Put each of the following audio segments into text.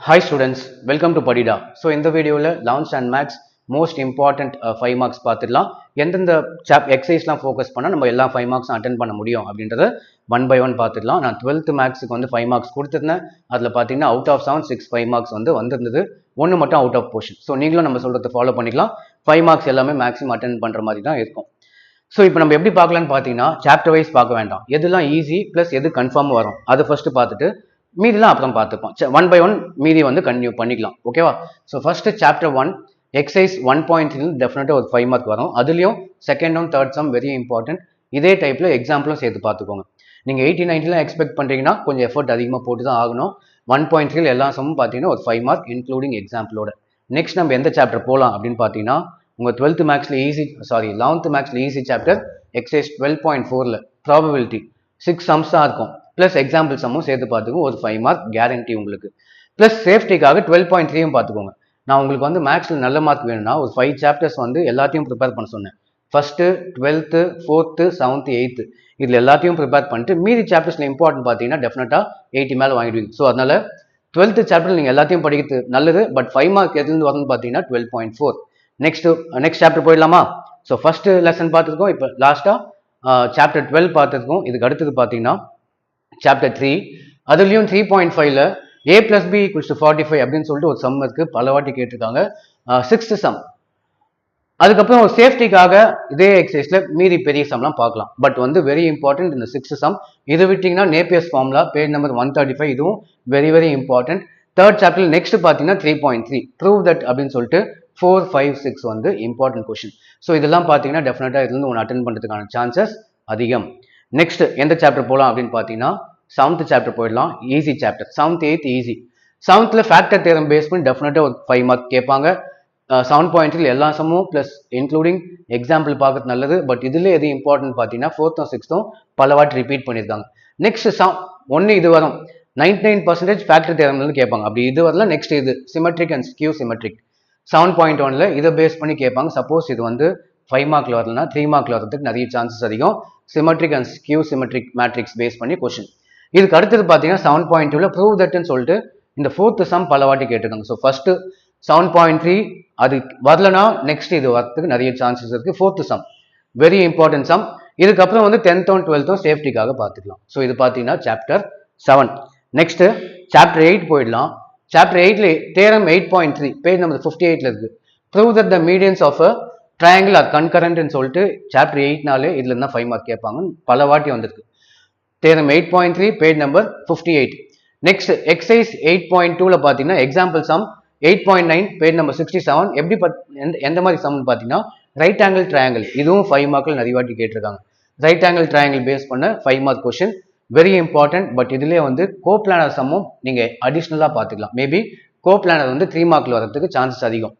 Hi students, welcome to Padida. So in the video, 11th and Max most important 5 marks பார்த்துடலாம். எந்தெந்த எக்ஸசைஸ்லாம் focus பண்ணால் நம்ம எல்லா 5 மார்க்ஸும் attend பண்ண முடியும் அப்படின்றத ஒன் பை ஒன் பார்த்துடலாம். நான் 12th மேக்ஸுக்கு வந்து 5 மார்க்ஸ் கொடுத்துருந்தேன். அதில் பார்த்தீங்கன்னா அவுட் ஆஃப் 7 6 5 மார்க்ஸ் வந்து வந்திருந்தது. ஒன்று மட்டும் அவுட் ஆஃப் போர்ஷன். ஸோ நீங்களும் நம்ம சொல்கிறத ஃபாலோ பண்ணிக்கலாம். 5 மார்க்ஸ் எல்லாமே மேக்ஸிமம் அட்டன் பண்ணுற மாதிரி தான் இருக்கும். ஸோ இப்போ நம்ம எப்படி பார்க்கலான்னு பார்த்தீங்கன்னா சாப்டர் வைஸ் பார்க்க வேண்டாம். எதுலாம் ஈஸி ப்ளஸ் எது கன்ஃபார்ம் வரும் அது ஃபர்ஸ்ட் பார்த்துட்டு மீதிலாம் அப்புறம் பார்த்துப்போம். ஒன் பை ஒன் மீதி வந்து கன்டினியூ பண்ணிக்கலாம். ஓகேவா? ஸோ ஃபர்ஸ்ட் சாப்டர் 1 எக்ஸசைஸ் 1.3 டெஃபினட்டாக ஒரு 5 மார்க் வரும். அதுலேயும் second one third sum very important. இதே டைப்பில் எக்ஸாம்பிளும் சேர்த்து பார்த்துக்கோங்க. நீங்கள் 80 90 எக்ஸ்பெக்ட் பண்ணுறீங்கன்னா கொஞ்சம் எஃபர்ட் அதிகமாக போட்டு தான் ஆகணும். 1.3 எல்லா சம்மும் பார்த்தீங்கன்னா ஒரு 5 மார்க் இன்க்ளூடிங் எக்ஸாம்பிளோட. நெக்ஸ்ட் நம்ம எந்த சாப்டர் போகலாம் அப்படின்னு பார்த்தீங்கன்னா உங்கள் 11th மேக்ஸில் ஈஸி 11th மேக்ஸில் ஈஸி சாப்டர் எக்ஸசைஸ் 12.4ல் ப்ராபபிலிட்டி 6 சம்ஸ் தான் இருக்கும். ப்ளஸ் எக்ஸாம்பிள் சம்மும் சேர்த்து பார்த்துக்கோங்க. ஒரு 5 மார்க் கேரண்டி உங்களுக்கு. ப்ளஸ் சேஃப்டிக்காக 12.3யும் பார்த்துக்கோங்க. நான் உங்களுக்கு வந்து மேக்ஸில் நல்ல மார்க் வேணும்னா ஒரு 5 சாப்டர்ஸ் வந்து எல்லாத்தையும் ப்ரிப்பேர் பண்ண சொன்னேன். First 12th 4th 7th 8th இதில் எல்லாத்தையும் ப்ரிப்பேர் பண்ணிட்டு மீதி சாப்டர்ஸில் இம்பார்ட்டன்ட் பார்த்தீங்கன்னா டெஃபினட்டாக 80 மேலே வாங்கிடுவீங்க. ஸோ அதனால 12th சாப்டர் நீங்கள் எல்லாத்தையும் படிக்கிறது நல்லது. பட் 5 மார்க் எதுலேருந்து வரணும்னு பார்த்தீங்கன்னா 12.4. நெக்ஸ்ட் சாப்டர் போயிடலாமா? ஸோ ஃபர்ஸ்ட் லெசன் பார்த்துருக்கோம். இப்போ லாஸ்ட்டாக சாப்டர் 12 பார்த்துருக்கோம். இதுக்கு அடுத்தது பார்த்தீங்கன்னா சாப்டர் 3 அதுலேயும் 3.5ல a plus b equals to 45 அப்படின்னு சொல்லிட்டு ஒரு சம் இருக்கு. பல வாட்டி கேட்டிருக்காங்க. 6th some. அதுக்கப்புறம் ஒரு சேஃப்டிக்காக இதே எக்ஸசைஸ்ல மீதி பெரிய சம்லாம் பார்க்கலாம். பட் வந்து வெரி இம்பார்ட்டன்ட் இந்த 6th சம். இது விட்டிங்கன்னா நேப்பியர்ஸ் ஃபார்முலா பேஜ் நம்பர் 135 இதுவும் very very important. Third chapter next பார்த்தீங்கன்னா 3.3 ப்ரூவ் தட் அப்படின்னு சொல்லிட்டு 4 5 6 வந்து இம்பார்ட்டன்ட் கொஸ்டின். ஸோ இதெல்லாம் பார்த்தீங்கன்னா டெஃபினட்டாக இதுலேருந்து ஒன்று அட்டன் பண்ணுறதுக்கான சான்சஸ் அதிகம். நெக்ஸ்ட் எந்த சாப்டர் போகலாம் அப்படின்னு பார்த்தீங்கன்னா 7th சாப்டர் போயிடலாம். Easy chapter 7th 8th easy. 7th factor theorem base பண்ணி டெஃபினட்டாக ஒரு 5 மார்க் கேட்பாங்க. 7.3 எல்லா சம்மும் ப்ளஸ் இன்க்ளூடிங் எக்ஸாம்பிள் பார்க்கறது நல்லது. பட் இதில் எது இம்பார்ட்டன்ட் பார்த்தீங்கன்னா 4th 6th பல வாட்டி ரிப்பீட் பண்ணியிருக்காங்க. நெக்ஸ்ட் ஒன்று இது வரும் 99% ஃபேக்டர் தியரம்னு கேட்பாங்க. அப்படி இது வரல நெக்ஸ்ட் இது சிமெட்ரிக் அண்ட் ஸ்கியூ சிமெட்ரிக் 7.1ல இதை பேஸ் பண்ணி கேட்பாங்க. சப்போஸ் இது வந்து 5 மார்க்ல வரலன்னா 3 மார்க்ல வரதுக்கு நிறைய சான்சஸ் அதிகம். Symmetric and skew symmetric matrix base பண்ணி கொஸ்டின். இதுக்கு அடுத்தது பார்த்தீங்கன்னா 7.2ல ப்ரூவ் தட்னு சொல்லிட்டு இந்த 4th சம் பல வாட்டி கேட்டிருக்காங்க. ஸோ ஃபர்ஸ்ட் 7.3 அது வரலனா நெக்ஸ்ட் இது வரதுக்கு நிறைய சான்சஸ் இருக்கு. 4th some very important some. இதுக்கப்புறம் வந்து 10th 12th சேஃப்டிக்காக பார்த்துக்கலாம். ஸோ இது பார்த்தீங்கன்னா சாப்டர் 7. நெக்ஸ்ட் சாப்டர் 8 போயிடலாம். சாப்டர் 8ல தேரம் 8.3 பேஜ் நம்பர் 58ல இருக்கு. Prove that the medians of a triangle are கன்கரண்ட்னு சொல்லிட்டு சாப்டர் 8நாலே இதுல இருந்தா 5 மார்க் கேட்பாங்க. பல வாட்டி வந்திருக்கு. Theorem 8.3 page number 58. Next exercise 8.2ல பார்த்தீங்கன்னா எக்ஸாம்பிள் சம் 8.9 பேஜ் நம்பர் 67. எப்படி எந்த மாதிரி சம்னு பார்த்தீங்கன்னா ரைட் ஆங்கிள் ட்ரையாங்கிள் இதுவும் 5 மார்க்ல நிறைய வாட்டி கேட்டிருக்காங்க. ரைட் ஆங்கிள் ட்ரையாங்கிள் பேஸ் பண்ண 5 mark question very important. But இதுலேயே வந்து கோப்ளானர் சம்மும் நீங்கள் அடிஷ்னலாக பார்த்துக்கலாம். மேபி கோப்ளானர் வந்து 3 மார்க்ல வரதுக்கு சான்சஸ் அதிகம்.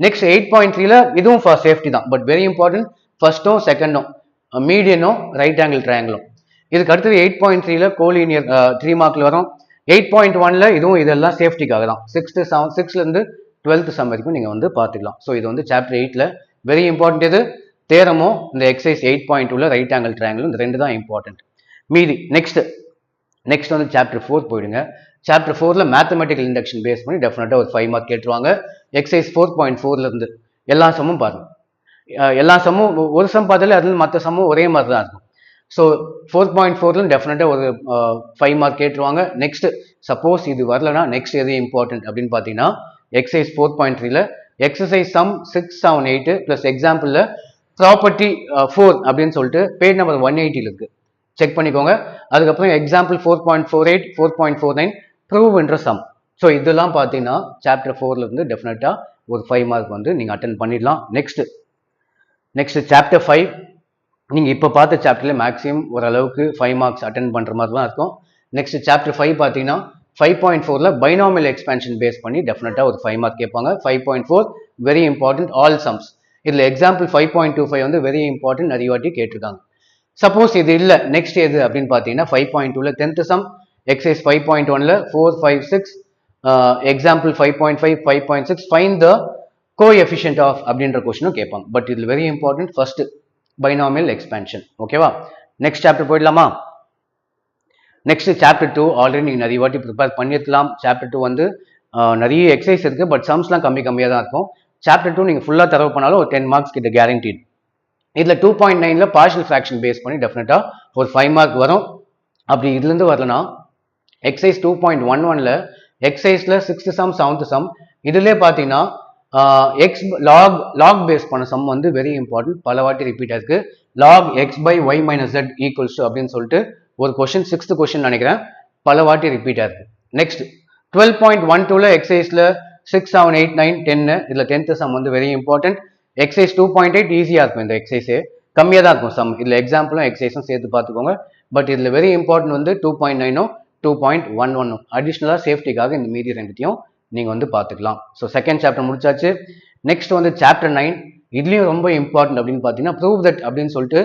நெக்ஸ்ட் 8.3ல இதுவும் ஃபார் சேஃப்டி தான். பட் வெரி இம்பார்ட்டன்ட் ஃபர்ஸ்ட்டும் செகண்டும் மீடியனும் ரைட் ஆங்கிள் ட்ரையாங்கிளும். இதுக்கு அடுத்தது 8.3ல கோலீனியர் 3 மார்க்ல வரும். 8.1ல இதுவும் இதெல்லாம் சேஃப்டிக்காக தான். 6லேருந்து 12th சம் வரைக்கும் நீங்கள் வந்து பார்த்துக்கலாம். ஸோ இது வந்து சாப்டர் 8ல வெரி இம்பார்ட்டன்ட். இது தேரமும் இந்த எக்ஸசைஸ் 8.2ல ரைட் ஆங்கிள் ட்ரையாங்கிளும் இந்த ரெண்டு தான் இம்பார்ட்டன்ட். மீதி நெக்ஸ்ட் வந்து சாப்டர் 4 போயிடுங்க. சாப்டர் 4ல மேத்தமெட்டிக்கல் இண்டக்ஷன் பேஸ் பண்ணி டெஃபினட்டாக ஒரு 5 மார்க் கேட்டுருவாங்க. எக்ஸசைஸ் 4.4ல இருந்து எல்லா சம்மும் பாருங்க. எல்லா சம்மும் ஒரு சம் பார்த்தாலே அதில் மற்ற சம்மும் ஒரே மாதிரி தான் இருக்கும். ஸோ 4.4ல டெஃபினட்டாக ஒரு 5 மார்க் கேட்டுருவாங்க. நெக்ஸ்ட் சப்போஸ் இது வரலனா நெக்ஸ்ட் எது இம்பார்ட்டன்ட் அப்படின்னு பார்த்தீங்கன்னா எக்ஸசைஸ் 4.3ல எக்ஸசைஸ் சம் 6 7 8 ப்ளஸ் எக்ஸாம்பிளில் ப்ராப்பர்ட்டி 4 அப்படின்னு சொல்லிட்டு பேஜ் நம்பர் 180ல இருக்கு. செக் பண்ணிக்கோங்க. அதுக்கப்புறம் எக்ஸாம்பிள் 4.48 4.49 ப்ரூவ் என்ற சம். ஸோ இதெல்லாம் பார்த்தீங்கன்னா சாப்டர் 4ல இருந்து டெஃபினட்டாக ஒரு 5 மார்க் வந்து நீங்கள் அட்டன் பண்ணிடலாம். நெக்ஸ்ட் சாப்டர் 5 நீங்கள் இப்போ பார்த்த சாப்டர்ல மேக்ஸிமம் ஓரளவுக்கு 5 மார்க்ஸ் அட்டன் பண்ணுற மாதிரி தான் இருக்கும். நெக்ஸ்ட் சாப்டர் 5 பார்த்தீங்கன்னா 5.4ல பைனாமியல் எக்ஸ்பேன்ஷன் பேஸ் பண்ணி டெஃபினட்டாக ஒரு 5 மார்க் கேட்பாங்க. 5.4 வெரி இம்பார்ட்டன்ட் ஆல் சம்ஸ். இதில் எக்ஸாம்பிள் 5.25 வந்து வெரி இம்பார்ட்டன்ட் நிறைய வாட்டி கேட்டிருக்காங்க. சப்போஸ் இது இல்லை நெக்ஸ்ட் எது அப்படின்னு பார்த்தீங்கன்னா 5.2ல 10th சம் எக்ஸசைஸ் 5.1ல 4 5 6 example 5.5 5.6 find the coefficient of அப்படின்ற கொஸ்டினும் கேட்பாங்க. பட் இதில் very important first binomial expansion. ஓகேவா? நெக்ஸ்ட் சாப்டர் போயிடலாமா? நெக்ஸ்ட் சாப்டர் 2 ஆல்ரெடி நீங்கள் நிறைய வாட்டி ப்ரிப்பேர் பண்ணியிருக்கலாம். சாப்டர் 2 வந்து நிறைய எக்ஸசைஸ் இருக்குது, பட் சம்ஸ்லாம் கம்மியாக தான் இருக்கும். சாப்டர் 2 நீங்கள் ஃபுல்லாக தரவு பண்ணாலும் ஒரு 10 மார்க்ஸ் கிட்ட கேரண்டீட். இதில் 2.9ல் பார்ஷியல் ஃப்ராக்ஷன் பேஸ் பண்ணி டெஃபினட்டாக ஒரு 5 மார்க் வரும். அப்படி இதுலேருந்து வரலனா எக்ஸசைஸ் 2.11ல் எக்ஸசைஸில் 6th சம் 7th சம் இதுலேயே பார்த்தீங்கன்னா எக்ஸ் லாக் பேஸ் பண்ண சம் வந்து வெரி இம்பார்ட்டன்ட், பல வாட்டி ரிப்பீட் ஆயிருக்கு. Log X by Y minus Z equals to அப்படின்னு சொல்லிட்டு ஒரு கொஸ்டின் 6th கொஸ்டின் நினைக்கிறேன், பல வாட்டி ரிப்பீட் ஆயிருக்கு. நெக்ஸ்ட் 12.12ல் எக்ஸசைஸில் 6, 7, 8, 9, 10 இதில் 10th சம் வந்து வெரி இம்பார்ட்டன்ட். எக்ஸசைஸ் 2.8 ஈஸியாக இருக்கும், இந்த எக்ஸசைஸே கம்மியாக தான் இருக்கும் சம். இதில் எக்ஸாம்பிளும் எக்ஸசைஸும் சேர்த்து பார்த்துக்கோங்க. பட் இதில் வெரி இம்பார்ட்டன்ட் வந்து 2.9ம் 2.11 அடிஷ்னலாக சேஃப்டிக்காக இந்த மீதி ரெண்டுத்தையும் நீங்கள் வந்து பார்த்துக்கலாம். ஸோ செகண்ட் சாப்டர் முடிச்சாச்சு. நெக்ஸ்ட் வந்து சாப்டர் 9, இதுலேயும் ரொம்ப இம்பார்ட்டன்ட் அப்படின்னு பார்த்தீங்கன்னா ப்ரூவ் தட் அப்படின்னு சொல்லிட்டு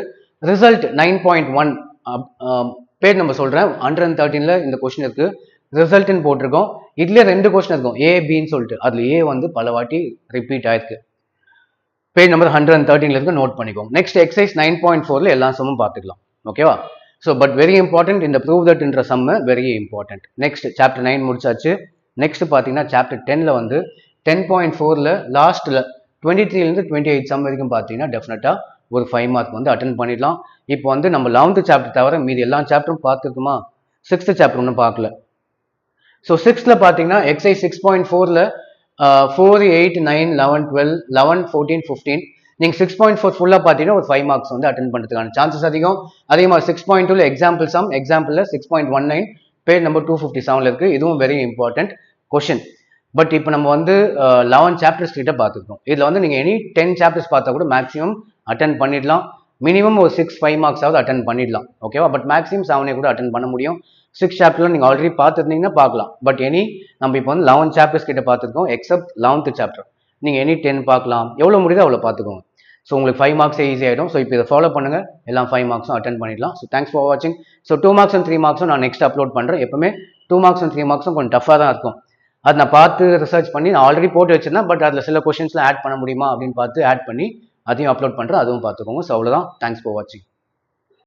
ரிசல்ட் 9.1 பேர் நம்ம சொல்கிறேன். 113ல் இந்த கொஸ்டின் இருக்குது, ரிசல்ட்னு போட்டிருக்கோம். இதுலேயே 2 கொஸ்டின் இருக்கும் ஏ பின்னு சொல்லிட்டு, அதில் ஏ வந்து பல வாட்டி ரிப்பீட் ஆயிருக்கு. பேஜ் நம்பர் 113ல இருக்கு, நோட் பண்ணிக்கோங்க. நெக்ஸ்ட் எக்ஸசைஸ் 9.4ல் எல்லா சம்மும் பார்த்துக்கலாம். ஓகேவா? ஸோ பட் வெரி இம்பார்ட்டன்ட், இந்த ப்ரூவ் தட்ன்ற சம்மு வெரி இம்பார்ட்டன்ட். நெக்ஸ்ட் சாப்டர் 9 முடிச்சாச்சு. நெக்ஸ்ட் பார்த்தீங்கன்னா சாப்டர் 10ல் வந்து 10.4ல் லாஸ்ட்டில் 23லேருந்து 28 சம் வரைக்கும் பார்த்தீங்கன்னா டெஃபினட்டாக ஒரு 5 மார்க் வந்து அட்டன் பண்ணிடலாம். இப்போ வந்து நம்ம 11th சாப்டர் தவிர மீதி எல்லா சாப்டரும் பார்த்துருக்குமா? 6th சாப்டர் ஒன்றும் பார்க்கல. ஸோ 6th பார்த்தீங்கன்னா எக்ஸசைஸ் 6.4ல் 4, 8, 9, 11, 12, 11, 14, 15 நீங்கள் 6.4 ஃபுல்லாக பார்த்தீங்கன்னா ஒரு 5 மார்க்ஸ் வந்து அட்டன் பண்ணுறதுக்கான சான்சஸ் அதிகம். அதே மாதிரி 6.2ல் எக்ஸாம்பிள் சம், எக்ஸாம்பிளில் 6.19 பேஜ் நம்பர் 257ல் இருக்குது. இதுவும் வெரி இம்பார்ட்டன்ட் கொஷின். பட் இப்போ நம்ம வந்து 11 சாப்டர்ஸ் கிட்ட பார்த்துருக்கோம். இதில் வந்து நீங்கள் எனி 10 சாப்டர்ஸ் பார்த்தா கூட மேக்ஸிமம் அட்டன் பண்ணிடலாம். மினிமம் ஒரு 6-5 மார்க்ஸாவது அட்டன் பண்ணிடலாம். ஓகேவா? பட் மேக்ஸிமம் 7 கூட அட்டன் பண்ண முடியும். 6 சாப்டர்ல நீங்கள் ஆல்ரெடி பார்த்துருந்தீங்கன்னா பார்க்கலாம். பட் நம்ம இப்போ வந்து 11 சாப்டர்ஸ் கிட்ட பார்த்துருக்கோம், எக்ஸப்ட் 11th சாப்டர். நீங்கள் எனி 10 பார்க்கலாம், எவ்வளோ முடியுதோ அவ்வளோ பார்த்துக்கோங்க. ஸோ உங்களுக்கு 5 மார்க்ஸே ஈஸி ஆகிடும். ஸோ இப்போ இதை ஃபாலோ பண்ணுங்கள், எல்லாம் 5 மார்க்ஸும் அட்டன் பண்ணிடலாம். ஸோ தேங்க்ஸ் ஃபார் வாட்சிங். ஸோ 2 மார்க்ஸ் அண்ட் 3 மார்க்ஸும் நான் நெக்ஸ்ட் அப்லோட் பண்ணுறேன். எப்பவுமே 2 மார்க்ஸ் அண்ட் 3 மார்க்ஸும் கொஞ்சம் டஃபாக தான் இருக்கும். அது நான் பார்த்து ரிசர்ச் பண்ணி நான் ஆல்ரெடி போட்டு வச்சிருந்தேன். பட் அதில் சில கொஸ்டின்ஸ்லாம் ஆட் பண்ண முடியுமா அப்படின்னு பார்த்து ஆட் பண்ணி அதையும் அப்லோட் பண்ணுறேன், அதுவும் பார்த்துக்கோங்க. ஸோ அவ்வளோதான். தேங்க்ஸ் ஃபார் வாட்சிங்.